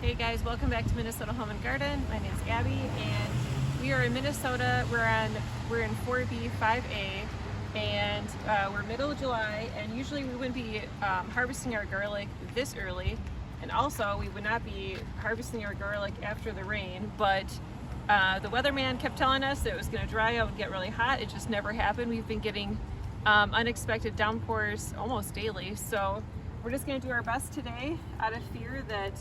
Hey guys, welcome back to Minnesota Home and Garden. My name's Abby and we are in Minnesota. We're in 4B 5A and we're middle of July, and usually we wouldn't be harvesting our garlic this early, and also we would not be harvesting our garlic after the rain, but the weatherman kept telling us that it was going to dry out and get really hot. It just never happened. We've been getting unexpected downpours almost daily, so we're just going to do our best today out of fear that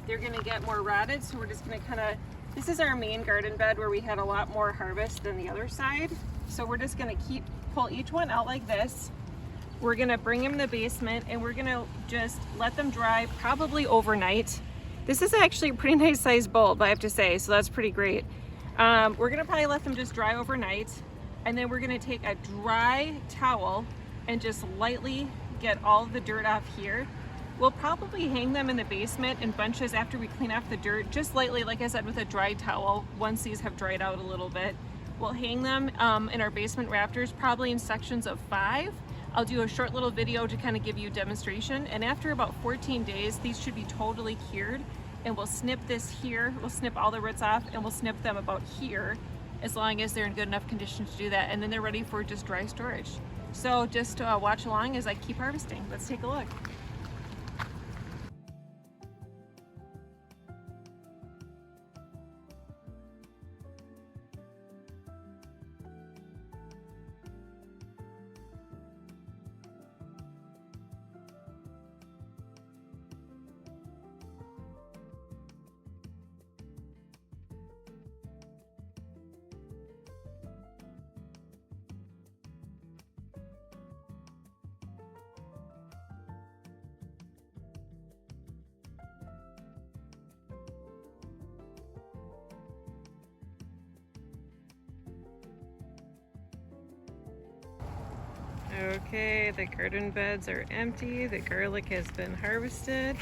they're going to get more rotted. So we're just going to this is our main garden bed where we had a lot more harvest than the other side. So we're just going to pull each one out like this. We're going to bring them in the basement and we're going to just let them dry probably overnight. This is actually a pretty nice sized bulb, I have to say, so that's pretty great. We're going to probably let them just dry overnight, and then we're going to take a dry towel and just lightly get all the dirt off here. We'll probably hang them in the basement in bunches after we clean off the dirt, just lightly, like I said, with a dry towel. Once these have dried out a little bit, we'll hang them in our basement rafters, probably in sections of 5. I'll do a short little video to kind of give you a demonstration, and after about 14 days, these should be totally cured, and we'll snip this here, we'll snip all the roots off, and we'll snip them about here, as long as they're in good enough condition to do that, and then they're ready for just dry storage. So just watch along as I keep harvesting. Let's take a look. Okay, the garden beds are empty, the garlic has been harvested,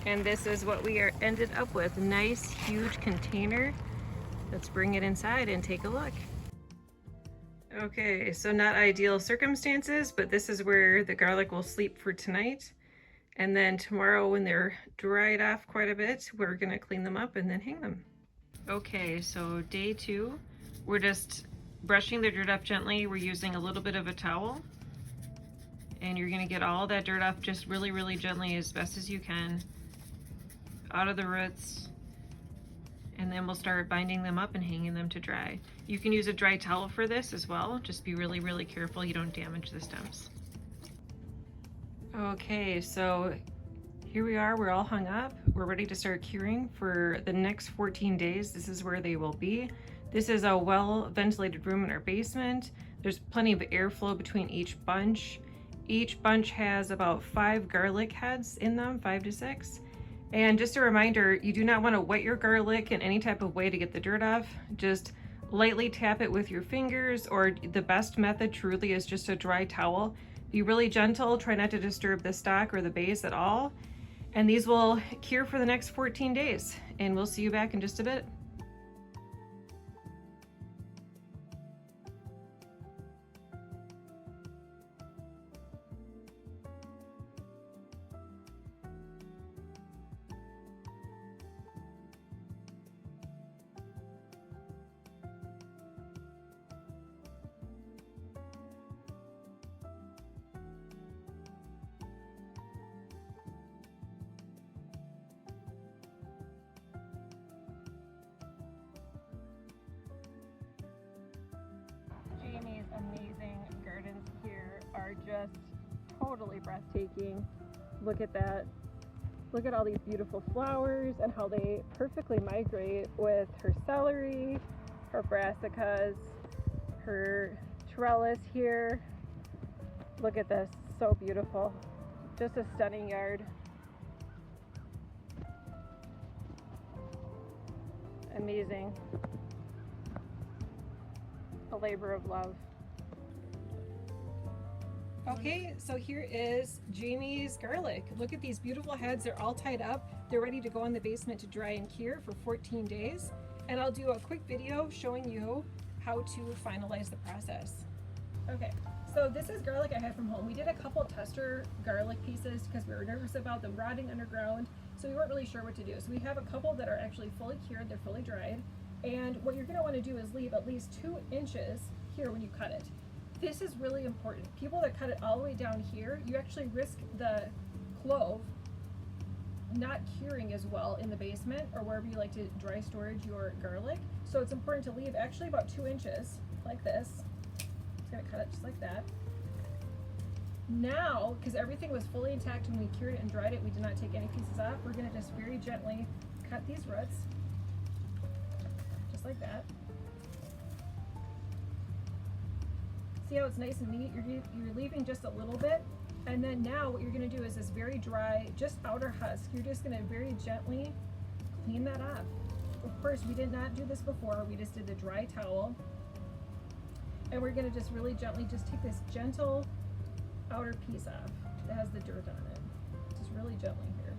and this is what we are ended up with. Nice huge container. Let's bring it inside and take a look. Okay, so not ideal circumstances, but this is where the garlic will sleep for tonight, and then tomorrow when they're dried off quite a bit, we're gonna clean them up and then hang them. Okay, so day 2, we're just brushing the dirt off gently. We're using a little bit of a towel, and you're gonna get all that dirt off just really, really gently, as best as you can, out of the roots, and then we'll start binding them up and hanging them to dry. You can use a dry towel for this as well. Just be really, really careful you don't damage the stems. Okay, so here we are, we're all hung up. We're ready to start curing for the next 14 days. This is where they will be. This is a well-ventilated room in our basement. There's plenty of airflow between each bunch. Each bunch has about 5 garlic heads in them, 5 to 6. And just a reminder, you do not want to wet your garlic in any type of way to get the dirt off. Just lightly tap it with your fingers, or the best method truly is just a dry towel. Be really gentle, try not to disturb the stalk or the base at all. And these will cure for the next 14 days. And we'll see you back in just a bit. Jamie's amazing gardens here are just totally breathtaking. Look at that. Look at all these beautiful flowers and how they perfectly migrate with her celery, her brassicas, her trellis here. Look at this, so beautiful. Just a stunning yard. Amazing. A labor of love. Okay, so here is Jamie's garlic. Look at these beautiful heads. They're all tied up. They're ready to go in the basement to dry and cure for 14 days. And I'll do a quick video showing you how to finalize the process. Okay, so this is garlic I had from home. We did a couple tester garlic pieces because we were nervous about them rotting underground. so we weren't really sure what to do. So we have a couple that are actually fully cured, they're fully dried. And what you're gonna wanna do is leave at least 2 inches here when you cut it. This is really important. People that cut it all the way down here, you actually risk the clove not curing as well in the basement or wherever you like to dry storage your garlic. So it's important to leave actually about 2 inches like this. Just gonna cut it just like that. Now, because everything was fully intact when we cured it and dried it, we did not take any pieces off. We're gonna just very gently cut these roots, just like that. See how it's nice and neat? You're leaving just a little bit. And then now what you're gonna do is this very dry, just outer husk, you're just gonna very gently clean that off. Of course, we did not do this before. We just did the dry towel. And we're gonna just really gently just take this gentle outer piece off that has the dirt on it. Just really gently here.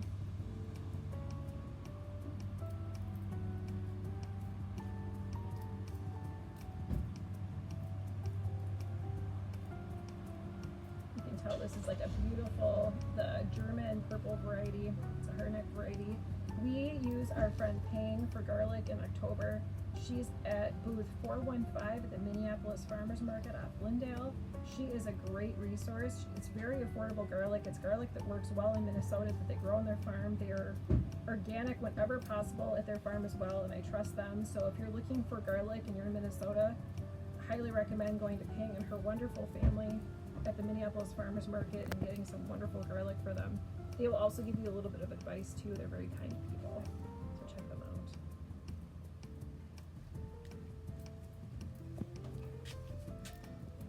Tell this is like a beautiful, the German purple variety. It's a hardneck variety. We use our friend Payne for garlic in October. She's at booth 415 at the Minneapolis Farmers Market off Lindale. She is a great resource. It's very affordable garlic. It's garlic that works well in Minnesota that they grow on their farm. They are organic whenever possible at their farm as well, and I trust them. So if you're looking for garlic and you're in Minnesota, I highly recommend going to Payne and her wonderful family at the Minneapolis Farmers Market and getting some wonderful garlic for them. They will also give you a little bit of advice too. They're very kind people, so check them out.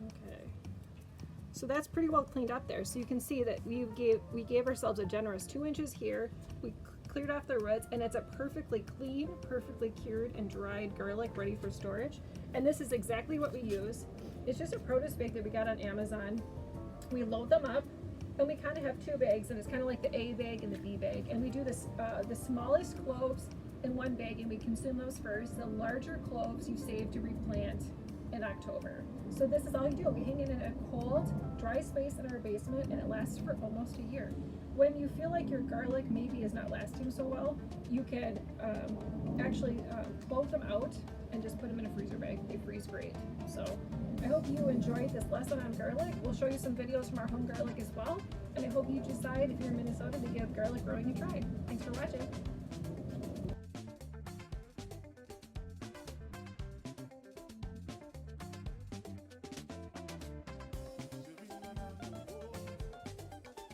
Okay, so that's pretty well cleaned up there. So you can see that we gave ourselves a generous 2 inches here. We cleared off the roots, and it's a perfectly clean, perfectly cured and dried garlic ready for storage. And this is exactly what we use. It's just a produce bag that we got on Amazon. We load them up, and we kind of have 2 bags, and it's kind of like the A bag and the B bag. And we do this, the smallest cloves in one bag, and we consume those first. The larger cloves you save to replant in October. So this is all you do. We hang it in a cold, dry space in our basement, and it lasts for almost a year. When you feel like your garlic maybe is not lasting so well, you can actually clove them out and just put them in a freezer bag. They freeze great. So I hope you enjoyed this lesson on garlic. We'll show you some videos from our home garlic as well. And I hope you decide if you're in Minnesota to give garlic growing a try. Thanks for watching.